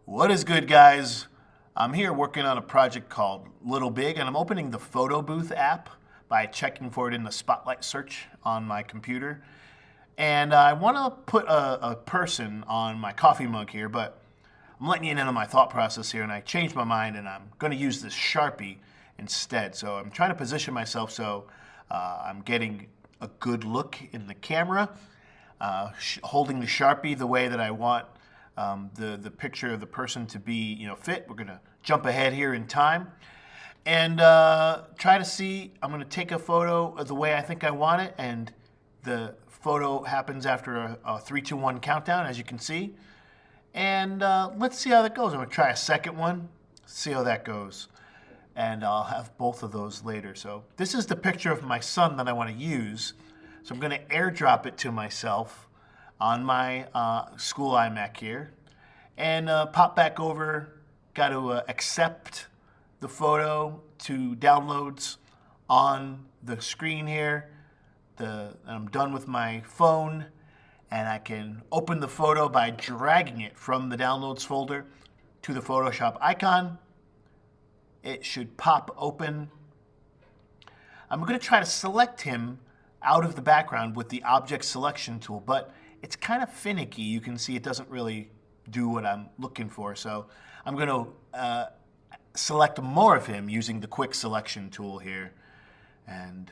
What is good, guys? I'm here working on a project called Little Big, and I'm opening the Photo Booth app by checking for it in the Spotlight search on my computer. And I want to put a person on my coffee mug here, but I'm letting you in on my thought process here, and I changed my mind, and I'm going to use this Sharpie instead. So I'm trying to position myself so I'm getting a good look in the camera, holding the Sharpie the way that I want the picture of the person to be, fit. We're gonna jump ahead here in time and try to see. I'm gonna take a photo of the way I think I want it, and the photo happens after a 3, 2, 1 countdown, as you can see. And let's see how that goes. I'm gonna try a second one, see how that goes, and I'll have both of those later. So this is the picture of my son that I want to use. So I'm gonna airdrop it to myself on my school iMac here, and pop back over. Got to accept the photo to downloads on the screen here. I'm done with my phone, and I can open the photo by dragging it from the downloads folder to the Photoshop icon. It should pop open. I'm going to try to select him out of the background with the object selection tool, but it's kind of finicky. You can see it doesn't really do what I'm looking for. So I'm going to select more of him using the quick selection tool here, and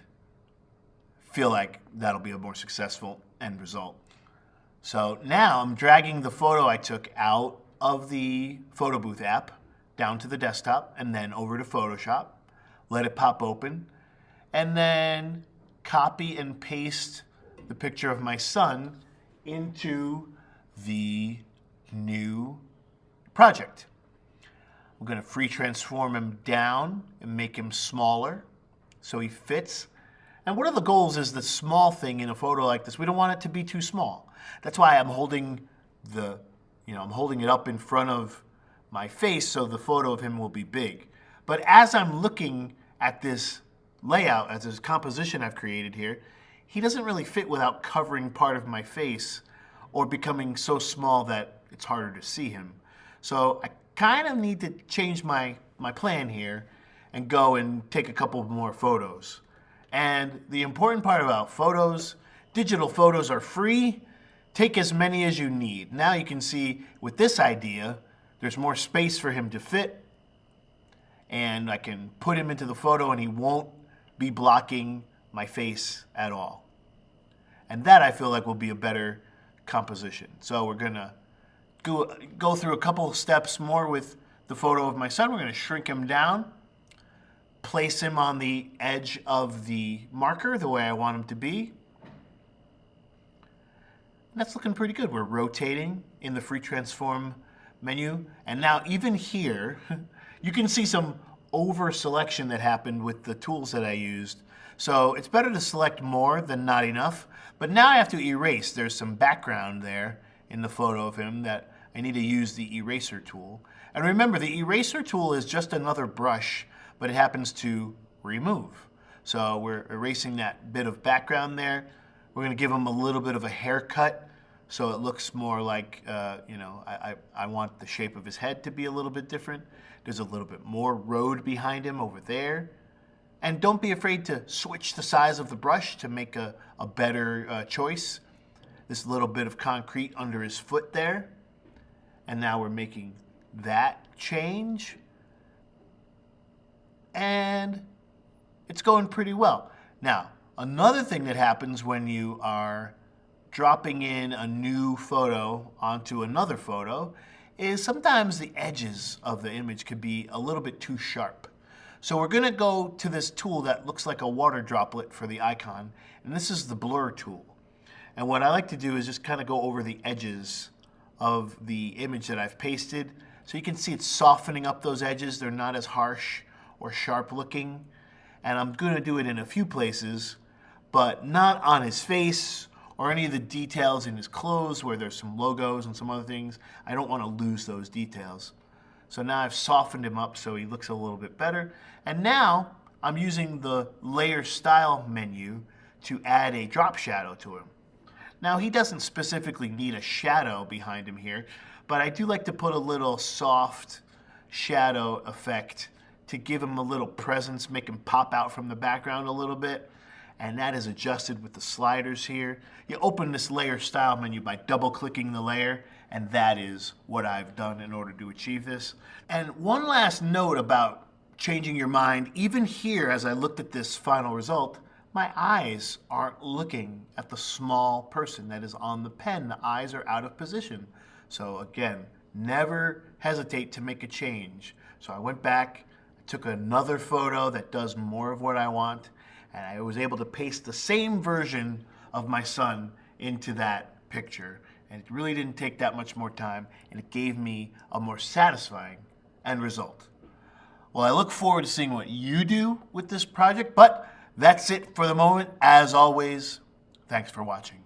feel like that'll be a more successful end result. So now I'm dragging the photo I took out of the Photo Booth app down to the desktop and then over to Photoshop. Let it pop open, and then copy and paste the picture of my son into the new project. I'm going to free transform him down and make him smaller so he fits. And one of the goals is the small thing in a photo like this. We don't want it to be too small. That's why I'm holding I'm holding it up in front of my face so the photo of him will be big. But as I'm looking at this layout, as this composition I've created here, he doesn't really fit without covering part of my face or becoming so small that it's harder to see him. So I kind of need to change my plan here and go and take a couple more photos. And the important part about photos, digital photos are free. Take as many as you need. Now you can see with this idea, there's more space for him to fit, and I can put him into the photo and he won't be blocking my face at all. And that, I feel like, will be a better composition. So we're gonna go through a couple of steps more with the photo of my son. We're gonna shrink him down, place him on the edge of the marker the way I want him to be. And that's looking pretty good. We're rotating in the free transform menu. And now even here, you can see some over selection that happened with the tools that I used. So it's better to select more than not enough. But now I have to erase. There's some background there in the photo of him that I need to use the eraser tool. And remember, the eraser tool is just another brush, but it happens to remove. So we're erasing that bit of background there. We're going to give him a little bit of a haircut so it looks more like, I want the shape of his head to be a little bit different. There's a little bit more road behind him over there. And don't be afraid to switch the size of the brush to make a better choice. This little bit of concrete under his foot there. And now we're making that change. And it's going pretty well. Now, another thing that happens when you are dropping in a new photo onto another photo is sometimes the edges of the image could be a little bit too sharp. So we're going to go to this tool that looks like a water droplet for the icon, and this is the blur tool. And what I like to do is just kind of go over the edges of the image that I've pasted. So you can see it's softening up those edges. They're not as harsh or sharp looking. And I'm going to do it in a few places, but not on his face or any of the details in his clothes where there's some logos and some other things. I don't want to lose those details. So now I've softened him up so he looks a little bit better. And now I'm using the Layer Style menu to add a drop shadow to him. Now he doesn't specifically need a shadow behind him here, but I do like to put a little soft shadow effect to give him a little presence, make him pop out from the background a little bit. And that is adjusted with the sliders here. You open this layer style menu by double clicking the layer, and that is what I've done in order to achieve this. And one last note about changing your mind, even here as I looked at this final result, my eyes aren't looking at the small person that is on the pen. The eyes are out of position. So again, never hesitate to make a change. So I went back, took another photo that does more of what I want, and I was able to paste the same version of my son into that picture. And it really didn't take that much more time, and it gave me a more satisfying end result. Well, I look forward to seeing what you do with this project, but that's it for the moment. As always, thanks for watching.